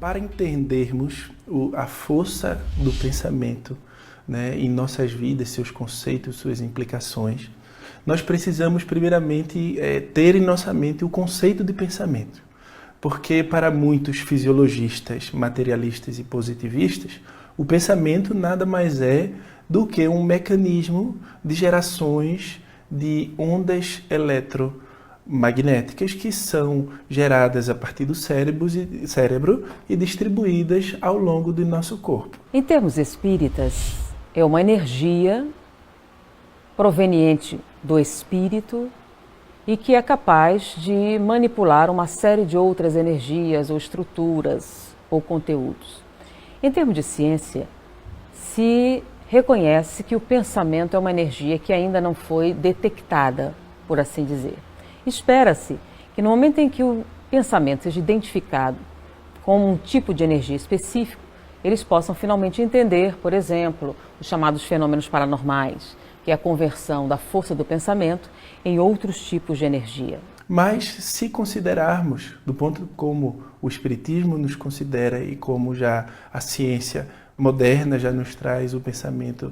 Para entendermos a força do pensamento, né, em nossas vidas, seus conceitos, suas implicações, nós precisamos primeiramente ter em nossa mente o conceito de pensamento. Porque para muitos fisiologistas, materialistas e positivistas, o pensamento nada mais é do que um mecanismo de gerações de ondas eletromagnéticas que são geradas a partir do cérebro e distribuídas ao longo do nosso corpo. Em termos espíritas, é uma energia proveniente do espírito e que é capaz de manipular uma série de outras energias ou estruturas ou conteúdos. Em termos de ciência, se reconhece que o pensamento é uma energia que ainda não foi detectada, por assim dizer. Espera-se que no momento em que o pensamento seja identificado como um tipo de energia específico, eles possam finalmente entender, por exemplo, os chamados fenômenos paranormais, que é a conversão da força do pensamento em outros tipos de energia. Mas se considerarmos, do ponto como o Espiritismo nos considera e como já a ciência moderna já nos traz o pensamento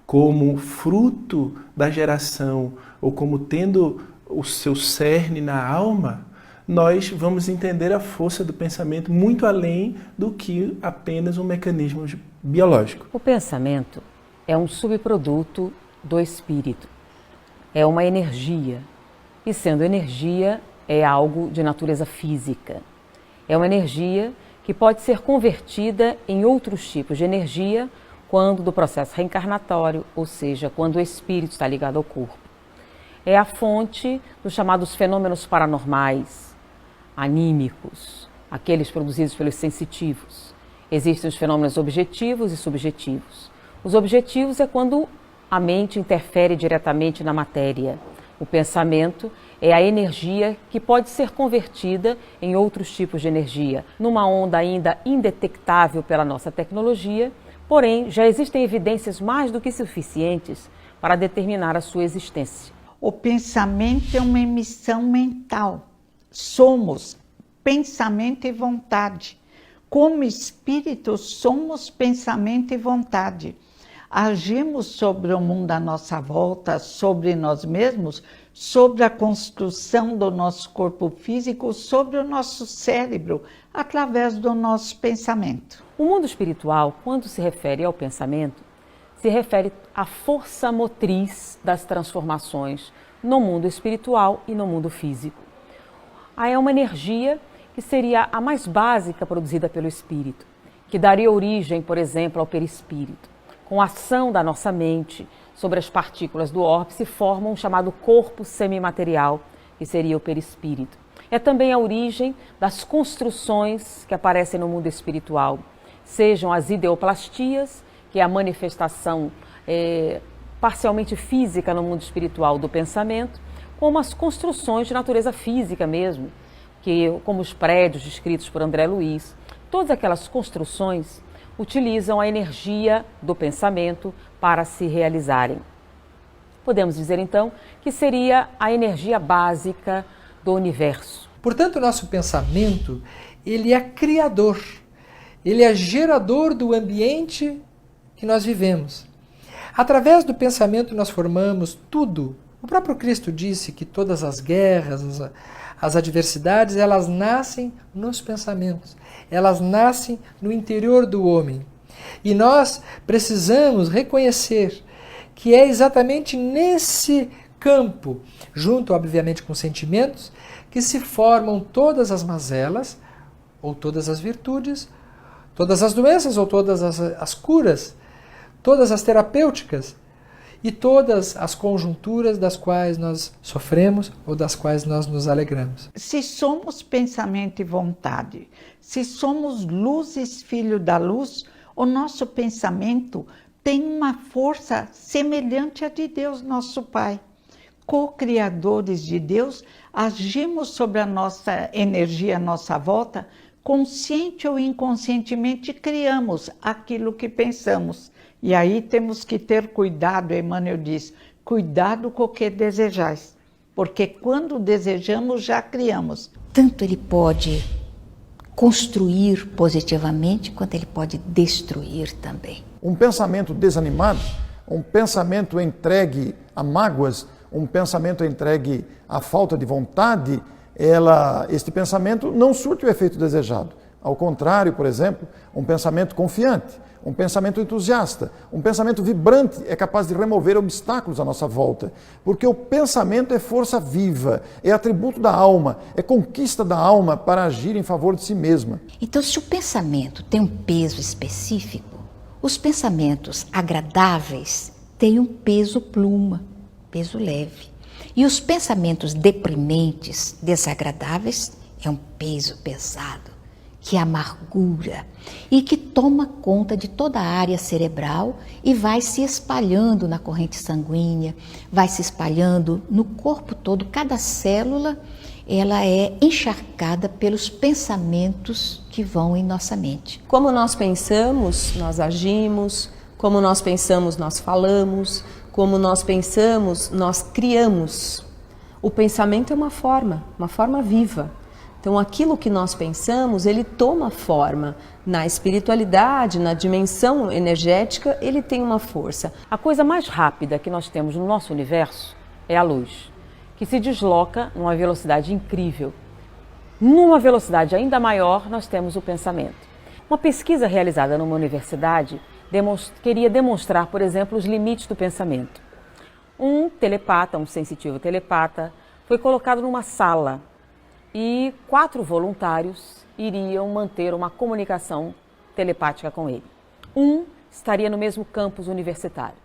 como fruto da geração ou como tendo o seu cerne na alma, nós vamos entender a força do pensamento muito além do que apenas um mecanismo biológico. O pensamento é um subproduto do espírito, é uma energia, e sendo energia, é algo de natureza física. É uma energia que pode ser convertida em outros tipos de energia quando do processo reencarnatório, ou seja, quando o espírito está ligado ao corpo. É a fonte dos chamados fenômenos paranormais, anímicos, aqueles produzidos pelos sensitivos. Existem os fenômenos objetivos e subjetivos. Os objetivos é quando a mente interfere diretamente na matéria. O pensamento é a energia que pode ser convertida em outros tipos de energia, numa onda ainda indetectável pela nossa tecnologia, porém já existem evidências mais do que suficientes para determinar a sua existência. O pensamento é uma emissão mental. Somos pensamento e vontade. Como espírito, somos pensamento e vontade. Agimos sobre o mundo à nossa volta, sobre nós mesmos, sobre a construção do nosso corpo físico, sobre o nosso cérebro, através do nosso pensamento. O mundo espiritual, quando se refere ao pensamento, se refere à força motriz das transformações no mundo espiritual e no mundo físico. É uma energia que seria a mais básica produzida pelo espírito, que daria origem, por exemplo, ao perispírito. Com a ação da nossa mente sobre as partículas do orbe, se forma um chamado corpo semimaterial, que seria o perispírito. É também a origem das construções que aparecem no mundo espiritual, sejam as ideoplastias, que é a manifestação parcialmente física no mundo espiritual do pensamento, como as construções de natureza física mesmo, como os prédios descritos por André Luiz. Todas aquelas construções utilizam a energia do pensamento para se realizarem. Podemos dizer, então, que seria a energia básica do universo. Portanto, o nosso pensamento, ele é criador, ele é gerador do ambiente que nós vivemos. Através do pensamento nós formamos tudo. O próprio Cristo disse que todas as guerras, as adversidades, elas nascem nos pensamentos, elas nascem no interior do homem. E nós precisamos reconhecer que é exatamente nesse campo, junto obviamente com sentimentos, que se formam todas as mazelas, ou todas as virtudes, todas as doenças ou todas as curas, todas as terapêuticas, e todas as conjunturas das quais nós sofremos ou das quais nós nos alegramos. Se somos pensamento e vontade, se somos luzes, filho da luz, o nosso pensamento tem uma força semelhante à de Deus, nosso Pai. Co-criadores de Deus, agimos sobre a nossa energia à nossa volta, consciente ou inconscientemente criamos aquilo que pensamos. E aí temos que ter cuidado, Emmanuel diz, cuidado com o que desejais, porque quando desejamos já criamos. Tanto ele pode construir positivamente, quanto ele pode destruir também. Um pensamento desanimado, um pensamento entregue a mágoas, um pensamento entregue à falta de vontade, este pensamento não surte o efeito desejado. Ao contrário, por exemplo, um pensamento confiante, um pensamento entusiasta, um pensamento vibrante é capaz de remover obstáculos à nossa volta, porque o pensamento é força viva, é atributo da alma, é conquista da alma para agir em favor de si mesma. Então, se o pensamento tem um peso específico, os pensamentos agradáveis têm um peso pluma, peso leve. E os pensamentos deprimentes, desagradáveis, é um peso pesado, que amargura e que toma conta de toda a área cerebral e vai se espalhando na corrente sanguínea, vai se espalhando no corpo todo. Cada célula, ela é encharcada pelos pensamentos que vão em nossa mente. Como nós pensamos, nós agimos. Como nós pensamos, nós falamos. Como nós pensamos, nós criamos. O pensamento é uma forma viva. Então, aquilo que nós pensamos, ele toma forma. Na espiritualidade, na dimensão energética, ele tem uma força. A coisa mais rápida que nós temos no nosso universo é a luz, que se desloca numa velocidade incrível. Numa velocidade ainda maior, nós temos o pensamento. Uma pesquisa realizada numa universidade queria demonstrar, por exemplo, os limites do pensamento. Um telepata, um sensitivo telepata, foi colocado numa sala e 4 voluntários iriam manter uma comunicação telepática com ele. Um estaria no mesmo campus universitário.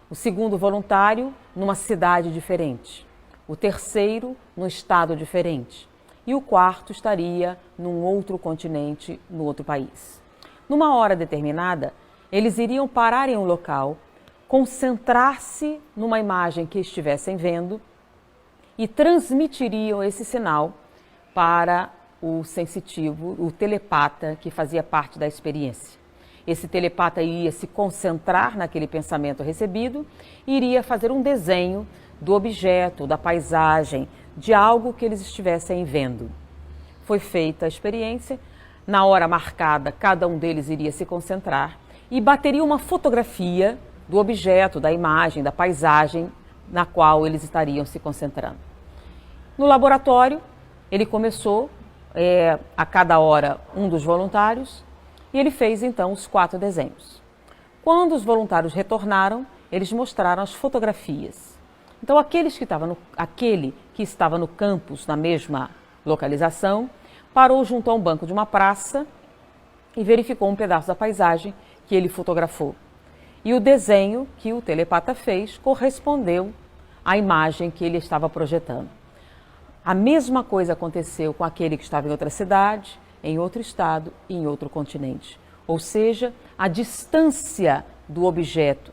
O segundo voluntário, numa cidade diferente. O terceiro, num estado diferente. E o quarto estaria num outro continente, no outro país. Numa hora determinada, eles iriam parar em um local, concentrar-se numa imagem que estivessem vendo e transmitiriam esse sinal para o sensitivo, o telepata que fazia parte da experiência. Esse telepata iria se concentrar naquele pensamento recebido e iria fazer um desenho do objeto, da paisagem, de algo que eles estivessem vendo. Foi feita a experiência, na hora marcada, cada um deles iria se concentrar e bateria uma fotografia do objeto, da imagem, da paisagem na qual eles estariam se concentrando. No laboratório, ele começou, a cada hora, um dos voluntários, e ele fez então os 4 desenhos. Quando os voluntários retornaram, eles mostraram as fotografias. Então, aquele que estava no campus, na mesma localização, parou junto a um banco de uma praça e verificou um pedaço da paisagem que ele fotografou. E o desenho que o telepata fez correspondeu à imagem que ele estava projetando. A mesma coisa aconteceu com aquele que estava em outra cidade, em outro estado e em outro continente. Ou seja, a distância do objeto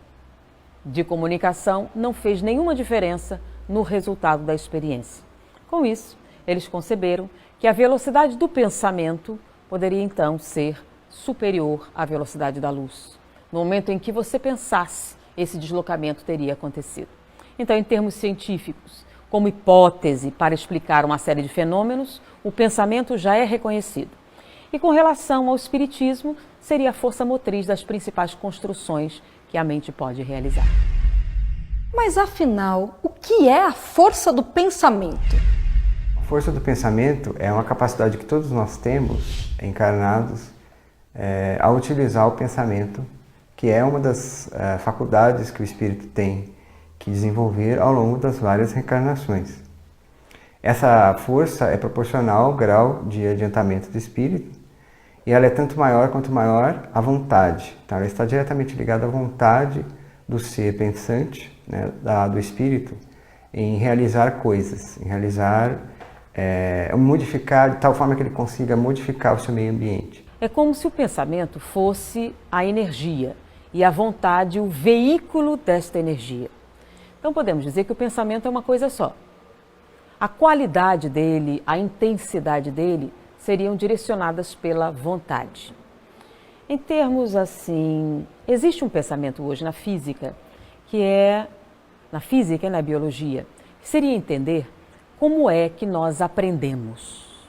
de comunicação não fez nenhuma diferença no resultado da experiência. Com isso, eles conceberam que a velocidade do pensamento poderia então ser superior à velocidade da luz. No momento em que você pensasse, esse deslocamento teria acontecido. Então, em termos científicos, como hipótese para explicar uma série de fenômenos, o pensamento já é reconhecido. E com relação ao espiritismo, seria a força motriz das principais construções que a mente pode realizar. Mas afinal, o que é a força do pensamento? A força do pensamento é uma capacidade que todos nós temos, encarnados, a utilizar o pensamento, que é uma das faculdades que o espírito tem que desenvolver ao longo das várias reencarnações. Essa força é proporcional ao grau de adiantamento do espírito e ela é tanto maior quanto maior a vontade. Então, ela está diretamente ligada à vontade do ser pensante, né, do espírito, em realizar coisas, em realizar, modificar de tal forma que ele consiga modificar o seu meio ambiente. É como se o pensamento fosse a energia e a vontade o veículo desta energia. Então podemos dizer que o pensamento é uma coisa só. A qualidade dele, a intensidade dele seriam direcionadas pela vontade. Em termos assim, existe um pensamento hoje na física e na biologia, que seria entender como é que nós aprendemos.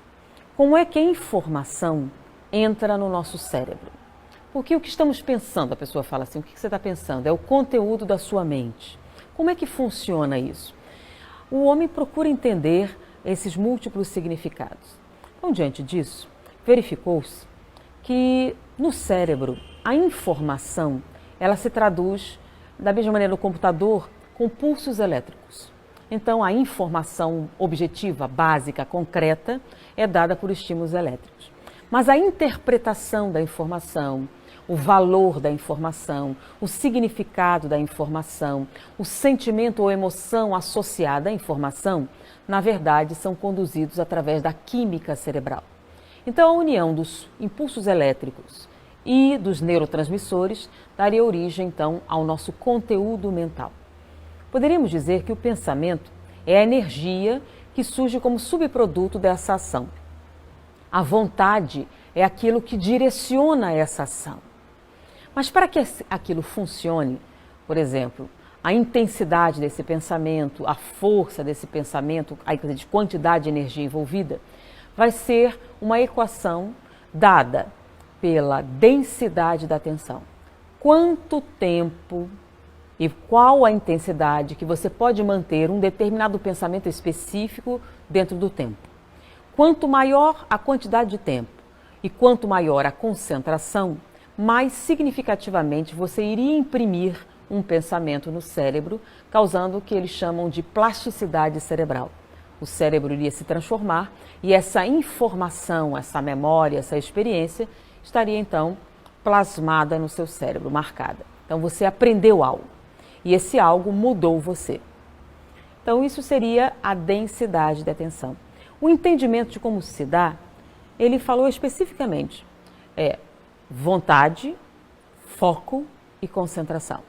Como é que a informação entra no nosso cérebro? Porque o que estamos pensando, a pessoa fala assim, o que você está pensando? É o conteúdo da sua mente. Como é que funciona isso? O homem procura entender esses múltiplos significados. Então, diante disso, verificou-se que no cérebro a informação ela se traduz da mesma maneira no computador com pulsos elétricos. Então, a informação objetiva, básica, concreta, é dada por estímulos elétricos. Mas a interpretação da informação, o valor da informação, o significado da informação, o sentimento ou emoção associada à informação, na verdade, são conduzidos através da química cerebral. Então, a união dos impulsos elétricos e dos neurotransmissores daria origem, então, ao nosso conteúdo mental. Poderíamos dizer que o pensamento é a energia que surge como subproduto dessa ação. A vontade é aquilo que direciona essa ação. Mas para que aquilo funcione, por exemplo, a intensidade desse pensamento, a força desse pensamento, a de quantidade de energia envolvida, vai ser uma equação dada pela densidade da atenção. Quanto tempo e qual a intensidade que você pode manter um determinado pensamento específico dentro do tempo. Quanto maior a quantidade de tempo e quanto maior a concentração, mais significativamente você iria imprimir um pensamento no cérebro, causando o que eles chamam de plasticidade cerebral. O cérebro iria se transformar e essa informação, essa memória, essa experiência estaria então plasmada no seu cérebro, marcada. Então você aprendeu algo e esse algo mudou você. Então isso seria a densidade da atenção. O entendimento de como se dá, ele falou especificamente, vontade, foco e concentração.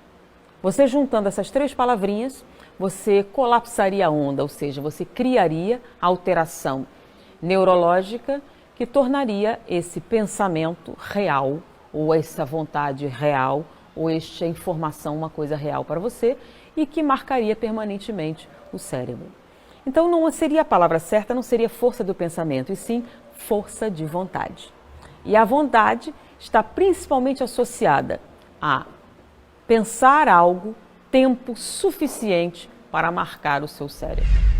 Você juntando essas três palavrinhas, você colapsaria a onda, ou seja, você criaria alteração neurológica que tornaria esse pensamento real, ou essa vontade real, ou esta informação uma coisa real para você e que marcaria permanentemente o cérebro. Então não seria a palavra certa, não seria força do pensamento, e sim força de vontade. E a vontade está principalmente associada a pensar algo tempo suficiente para marcar o seu cérebro.